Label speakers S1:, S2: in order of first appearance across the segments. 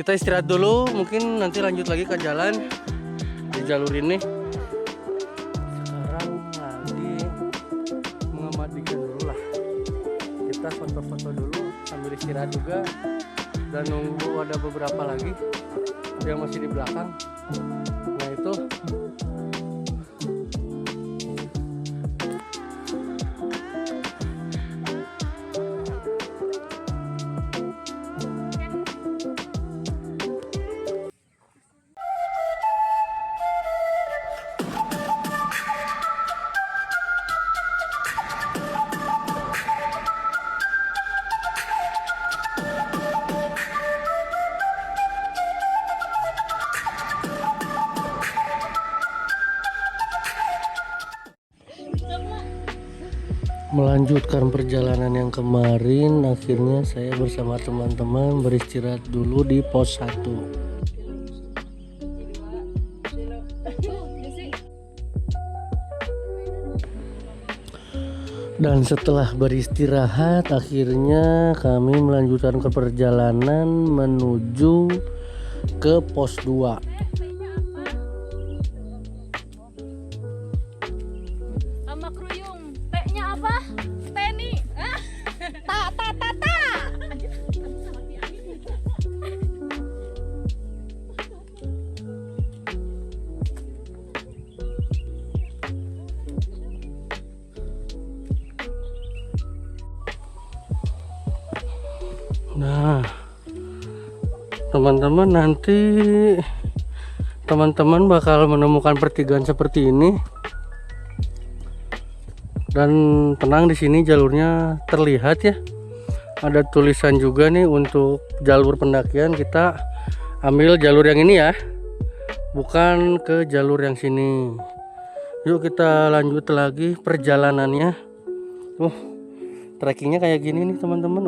S1: Kita istirahat dulu, mungkin nanti lanjut lagi ke jalan di jalur ini. Sekarang lagi mengamatikan dulu lah. Kita foto-foto dulu sambil istirahat juga dan nunggu ada beberapa lagi yang masih di belakang. Nah itu melanjutkan perjalanan yang kemarin. Akhirnya saya bersama teman-teman beristirahat dulu di pos 1. Dan setelah beristirahat, akhirnya kami melanjutkan ke perjalanan menuju ke pos 2.
S2: Sama kruyung. T-nya apa? Teni. Ta ta ta ta.
S1: Nah, teman-teman, nanti teman-teman bakal menemukan pertigaan seperti ini. Dan tenang, di sini jalurnya terlihat ya. Ada tulisan juga nih untuk jalur pendakian. Kita ambil jalur yang ini ya, bukan ke jalur yang sini. Yuk kita lanjut lagi perjalanannya. Trekkingnya kayak gini nih teman-teman.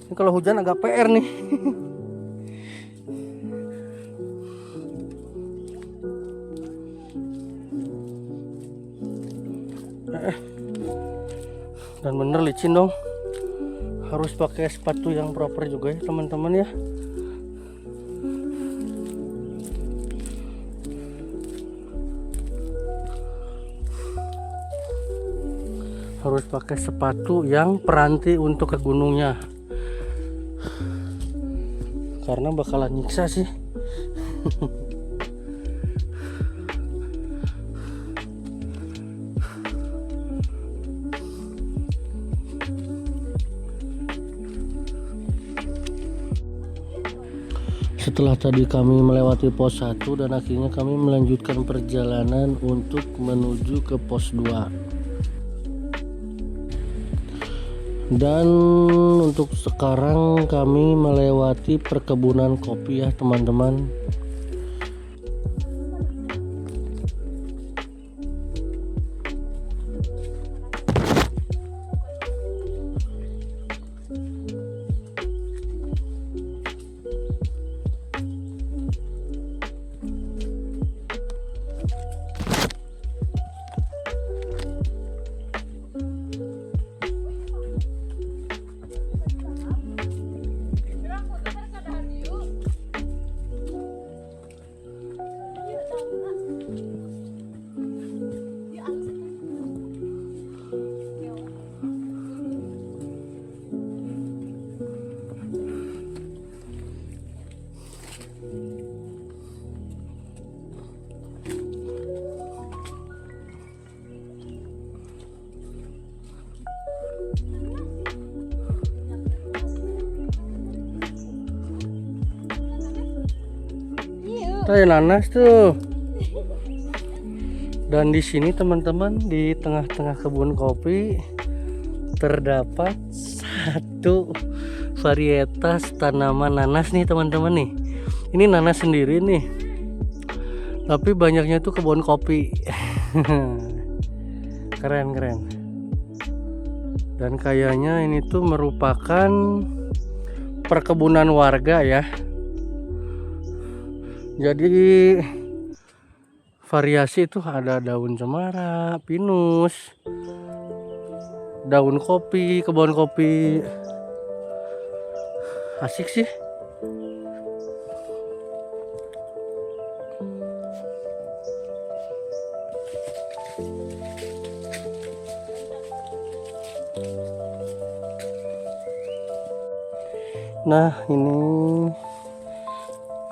S1: Ini kalau hujan agak PR nih. Dan bener licin dong. Harus pakai sepatu yang proper juga ya teman-teman ya. Harus pakai sepatu yang peranti untuk ke gunungnya. Karena bakalan nyiksa sih. Setelah tadi kami melewati pos 1 dan akhirnya kami melanjutkan perjalanan untuk menuju ke pos 2. Dan untuk sekarang kami melewati perkebunan kopi ya teman-teman. Tuh nanas tuh. Dan di sini teman-teman, di tengah-tengah kebun kopi terdapat satu varietas tanaman nanas nih teman-teman nih. Ini nanas sendiri nih, tapi banyaknya tuh kebun kopi. Keren. Dan kayaknya ini tuh merupakan perkebunan warga ya. Jadi variasi itu ada daun cemara, pinus, daun kopi, kebun kopi, asik sih. Nah, ini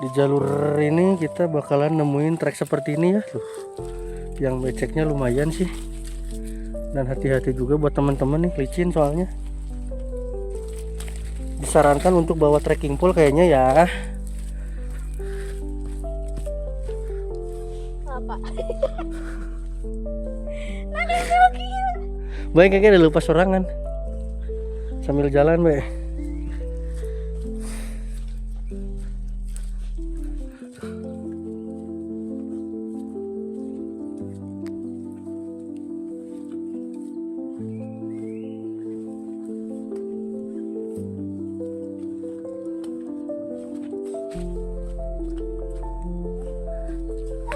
S1: di jalur ini kita bakalan nemuin trek seperti ini ya. Tuh, yang beceknya lumayan sih. Dan hati-hati juga buat teman-teman nih, licin soalnya. Disarankan untuk bawa trekking pole kayaknya ya.
S2: Apa?
S1: Baik, kayaknya udah lupa sorangan. Sambil jalan, Be.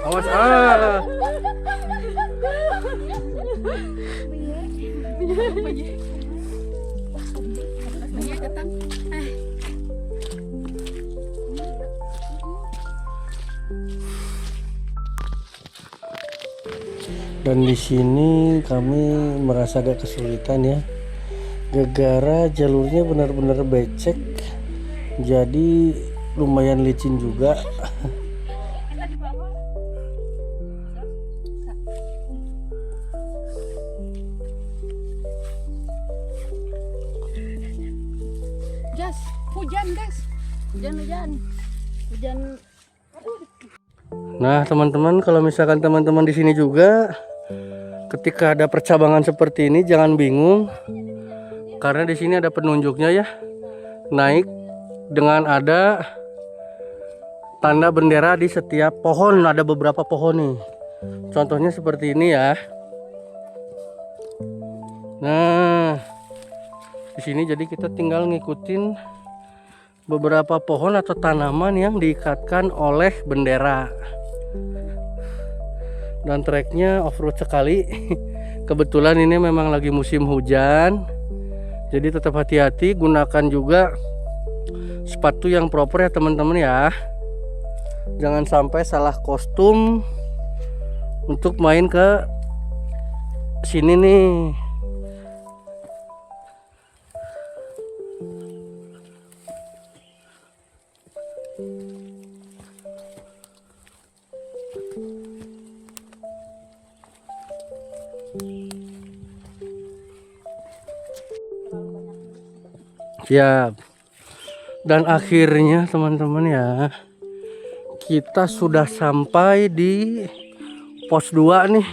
S1: Awas Dan di sini kami merasa agak kesulitan ya. Gara-gara jalurnya benar-benar becek. Jadi lumayan licin juga.
S2: Gas, hujan guys. Hujan.
S1: Nah, teman-teman, kalau misalkan teman-teman di sini juga ketika ada percabangan seperti ini jangan bingung. Karena di sini ada penunjuknya ya. Naik dengan ada tanda bendera di setiap pohon, ada beberapa pohon nih. Contohnya seperti ini ya. Nah, di sini jadi kita tinggal ngikutin beberapa pohon atau tanaman yang diikatkan oleh bendera. Dan treknya off-road sekali. Kebetulan ini memang lagi musim hujan. Jadi tetap hati-hati, gunakan juga sepatu yang proper ya teman-teman ya. Jangan sampai salah kostum untuk main ke sini nih. Siap. Dan akhirnya teman-teman ya, kita sudah sampai di pos 2 nih.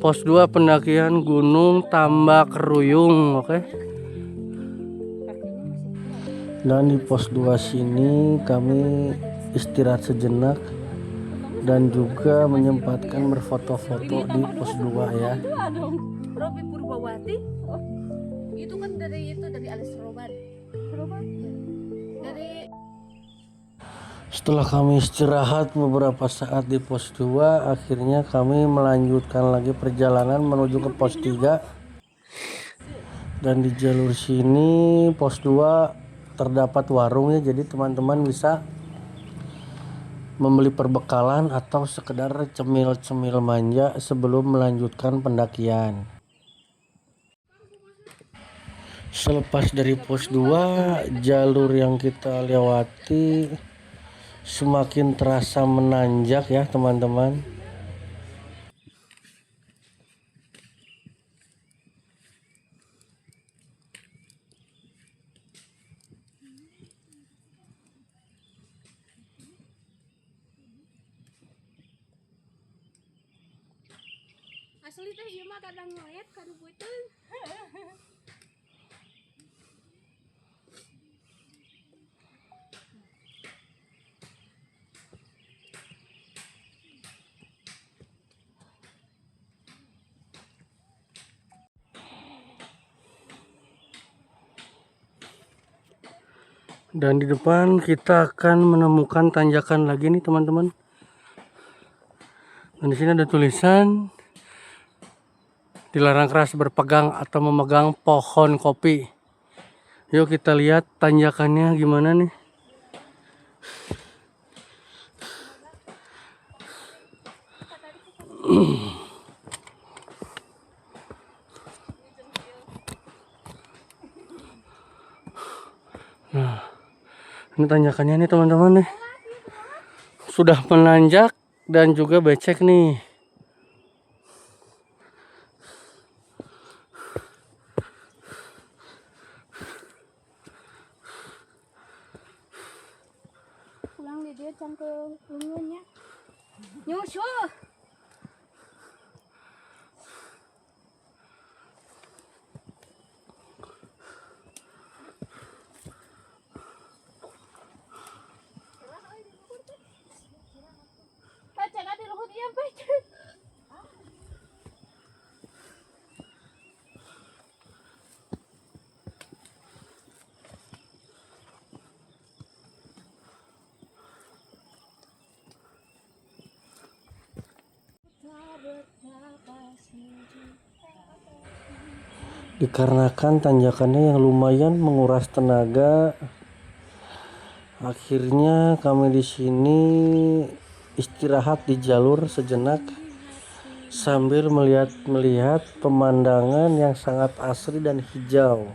S1: Pos 2 pendakian Gunung Tambakruyung, oke. Dan di pos 2 sini kami istirahat sejenak dan juga menyempatkan berfoto-foto di pos 2 ya.
S2: Robi Purbawati. Oh, itu kan dari Alis Roban. Dari
S1: Setelah kami istirahat beberapa saat di pos 2, akhirnya kami melanjutkan lagi perjalanan menuju ke pos 3. Dan di jalur sini pos 2 terdapat warung ya, jadi teman-teman bisa membeli perbekalan atau sekedar cemil-cemil manja sebelum melanjutkan pendakian. Selepas dari pos 2, jalur yang kita lewati semakin terasa menanjak ya teman-teman.
S2: asli teh ieu mah kadang ngoet kadu beuteung.
S1: Dan di depan kita akan menemukan tanjakan lagi nih teman-teman. Dan di sini ada tulisan dilarang keras berpegang atau memegang pohon kopi. Yuk kita lihat tanjakannya gimana nih. Nah, ini tanjakannya nih teman-teman nih. Sudah menanjak dan juga becek nih.
S2: Pulang di dia can ke ulunnya. Nyusul. Baca di luhut iya baca.
S1: Dikarenakan tanjakannya yang lumayan menguras tenaga, akhirnya kami di sini istirahat di jalur sejenak sambil melihat pemandangan yang sangat asri dan hijau.